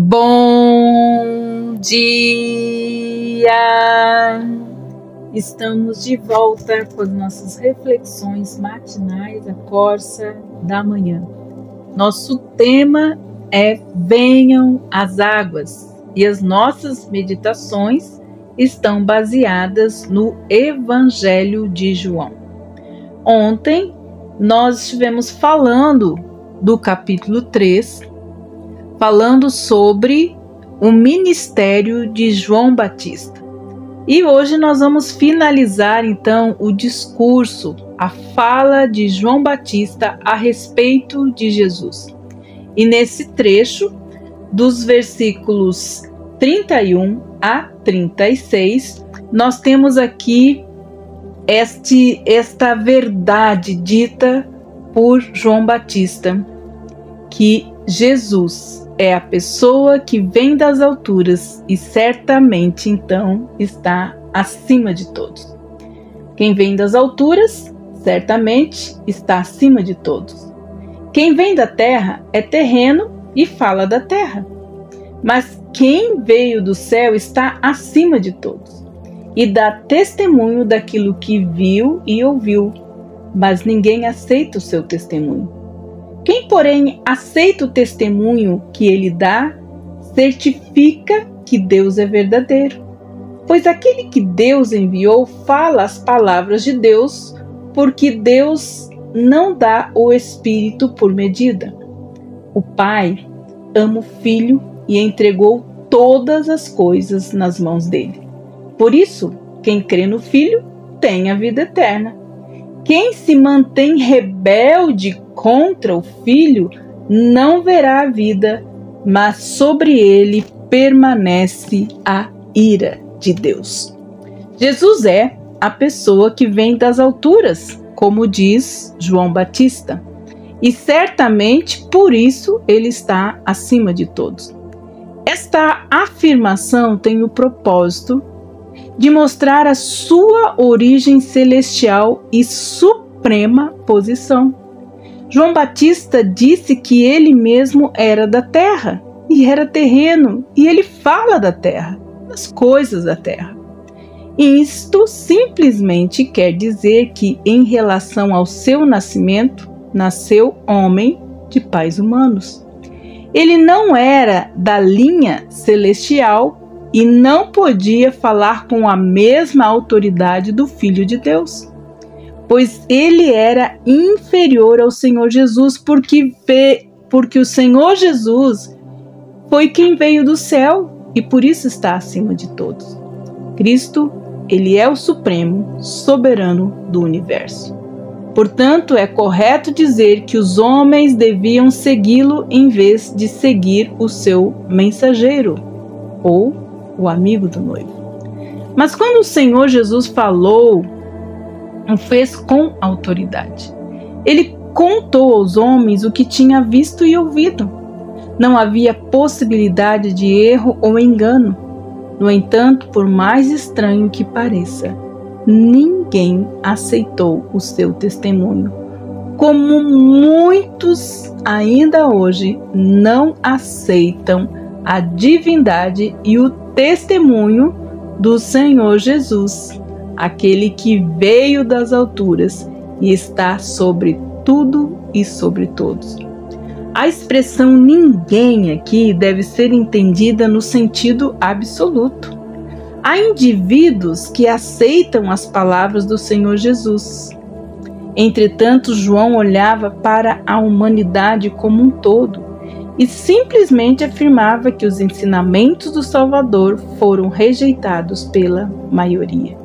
Bom dia! Estamos de volta com as nossas reflexões matinais, a Corsa da Manhã. Nosso tema é Venham as Águas e as nossas meditações estão baseadas no Evangelho de João. Ontem nós estivemos falando do capítulo 3, falando sobre o ministério de João Batista. E hoje nós vamos finalizar então o discurso, a fala de João Batista a respeito de Jesus. E nesse trecho, dos versículos 31 a 36, nós temos aqui esta verdade dita por João Batista, que Jesus é a pessoa que vem das alturas e certamente então está acima de todos. Quem vem das alturas certamente está acima de todos. Quem vem da terra é terreno e fala da terra. Mas quem veio do céu está acima de todos e dá testemunho daquilo que viu e ouviu, mas ninguém aceita o seu testemunho. Quem, porém, aceita o testemunho que ele dá, certifica que Deus é verdadeiro. Pois aquele que Deus enviou fala as palavras de Deus, porque Deus não dá o Espírito por medida. O Pai ama o Filho e entregou todas as coisas nas mãos dele. Por isso, quem crê no Filho tem a vida eterna. Quem se mantém rebelde contra o Filho não verá a vida, mas sobre ele permanece a ira de Deus. Jesus é a pessoa que vem das alturas, como diz João Batista, e certamente por isso ele está acima de todos. Esta afirmação tem o propósito de mostrar a sua origem celestial e suprema posição. João Batista disse que ele mesmo era da terra e era terreno, e ele fala da terra, das coisas da terra. Isto simplesmente quer dizer que, em relação ao seu nascimento, nasceu homem de pais humanos. Ele não era da linha celestial e não podia falar com a mesma autoridade do Filho de Deus, pois ele era inferior ao Senhor Jesus, porque o Senhor Jesus foi quem veio do céu e por isso está acima de todos. Cristo, ele é o supremo, soberano do universo. Portanto, é correto dizer que os homens deviam segui-lo em vez de seguir o seu mensageiro, ou o amigo do noivo. Mas quando o Senhor Jesus falou, o fez com autoridade. Ele contou aos homens o que tinha visto e ouvido. Não havia possibilidade de erro ou engano. No entanto, por mais estranho que pareça, ninguém aceitou o seu testemunho, como muitos ainda hoje não aceitam a divindade e o testemunho do Senhor Jesus, aquele que veio das alturas e está sobre tudo e sobre todos. A expressão ninguém aqui deve ser entendida no sentido absoluto. Há indivíduos que aceitam as palavras do Senhor Jesus. Entretanto, João olhava para a humanidade como um todo e simplesmente afirmava que os ensinamentos do Salvador foram rejeitados pela maioria.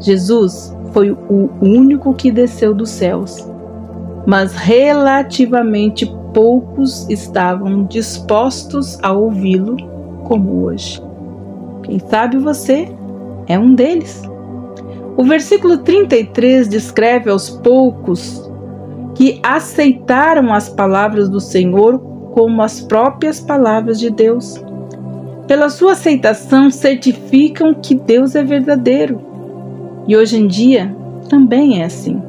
Jesus foi o único que desceu dos céus, mas relativamente poucos estavam dispostos a ouvi-lo como hoje. Quem sabe você é um deles. O versículo 33 descreve aos poucos que aceitaram as palavras do Senhor como as próprias palavras de Deus. Pela sua aceitação, certificam que Deus é verdadeiro. E hoje em dia também é assim.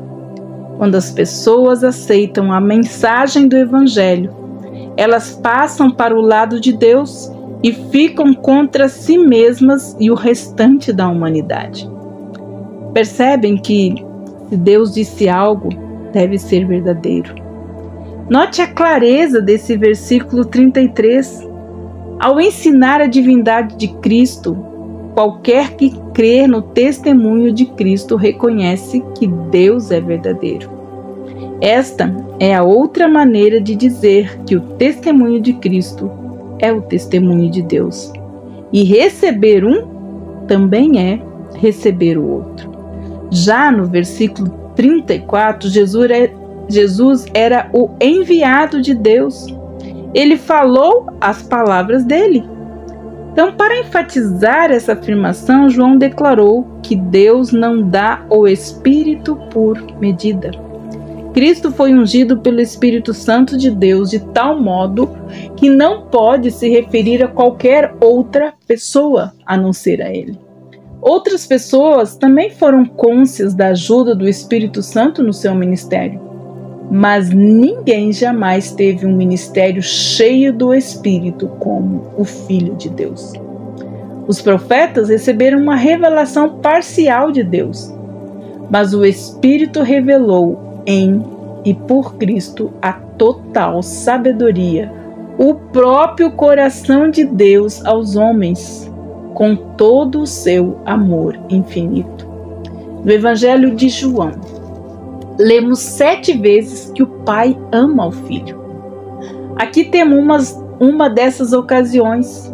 Quando as pessoas aceitam a mensagem do Evangelho, Elas passam para o lado de Deus e ficam contra si mesmas e o restante da humanidade. Percebem que, se Deus disse algo, deve ser verdadeiro. Note a clareza desse versículo 33. Ao ensinar a divindade de Cristo, qualquer que crer no testemunho de Cristo reconhece que Deus é verdadeiro. Esta é a outra maneira de dizer que o testemunho de Cristo é o testemunho de Deus. E receber um também é receber o outro. Já no versículo 34, Jesus era o enviado de Deus. Ele falou as palavras dele. Então, para enfatizar essa afirmação, João declarou que Deus não dá o Espírito por medida. Cristo foi ungido pelo Espírito Santo de Deus de tal modo que não pode se referir a qualquer outra pessoa a não ser a Ele. Outras pessoas também foram cônscias da ajuda do Espírito Santo no seu ministério, mas ninguém jamais teve um ministério cheio do Espírito como o Filho de Deus. Os profetas receberam uma revelação parcial de Deus, mas o Espírito revelou em e por Cristo a total sabedoria, o próprio coração de Deus aos homens, com todo o seu amor infinito. No Evangelho de João, lemos 7 vezes que o Pai ama o Filho. Aqui temos uma dessas ocasiões.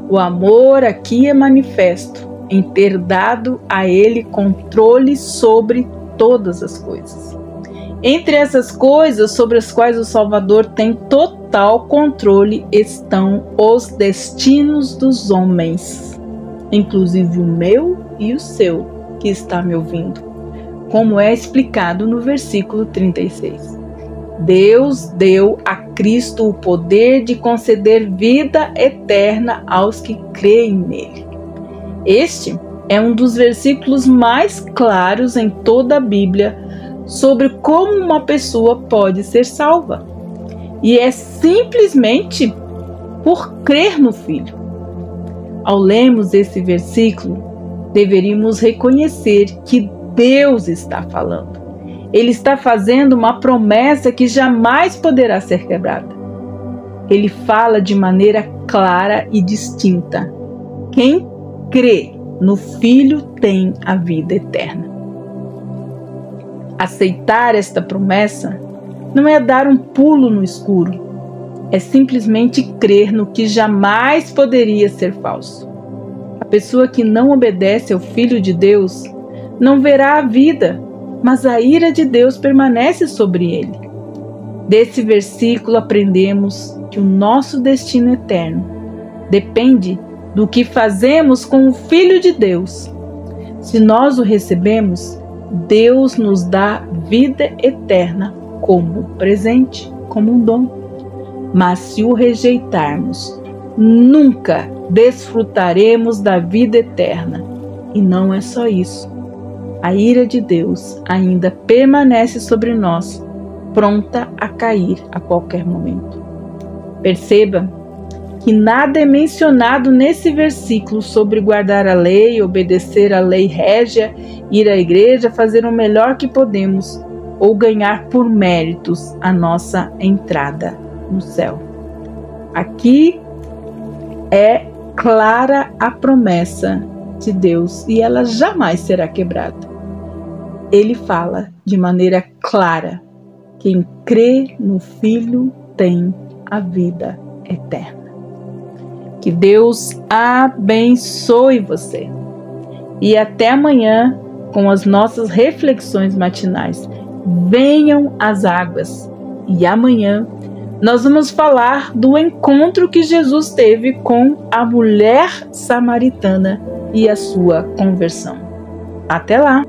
O amor aqui é manifesto em ter dado a Ele controle sobre todas as coisas. Entre essas coisas sobre as quais o Salvador tem total controle estão os destinos dos homens, inclusive o meu e o seu, que está me ouvindo, como é explicado no versículo 36. Deus deu a Cristo o poder de conceder vida eterna aos que creem nele. Este é um dos versículos mais claros em toda a Bíblia sobre como uma pessoa pode ser salva. E é simplesmente por crer no Filho. Ao lermos esse versículo, deveríamos reconhecer que Deus está falando. Ele está fazendo uma promessa que jamais poderá ser quebrada. Ele fala de maneira clara e distinta. Quem crê no Filho tem a vida eterna. Aceitar esta promessa não é dar um pulo no escuro, é simplesmente crer no que jamais poderia ser falso. A pessoa que não obedece ao Filho de Deus não verá a vida, mas a ira de Deus permanece sobre ele. Desse versículo aprendemos que o nosso destino eterno depende do que fazemos com o Filho de Deus. Se nós o recebemos, Deus nos dá vida eterna como presente, como um dom. Mas se o rejeitarmos, nunca desfrutaremos da vida eterna. E não é só isso. A ira de Deus ainda permanece sobre nós, pronta a cair a qualquer momento. Perceba que nada é mencionado nesse versículo sobre guardar a lei, obedecer à lei régia, ir à igreja, fazer o melhor que podemos ou ganhar por méritos a nossa entrada no céu. Aqui é clara a promessa de Deus e ela jamais será quebrada. Ele fala de maneira clara: quem crê no Filho tem a vida eterna. Que Deus abençoe você. E até amanhã com as nossas reflexões matinais. Venham as águas. E amanhã nós vamos falar do encontro que Jesus teve com a mulher samaritana e a sua conversão. Até lá!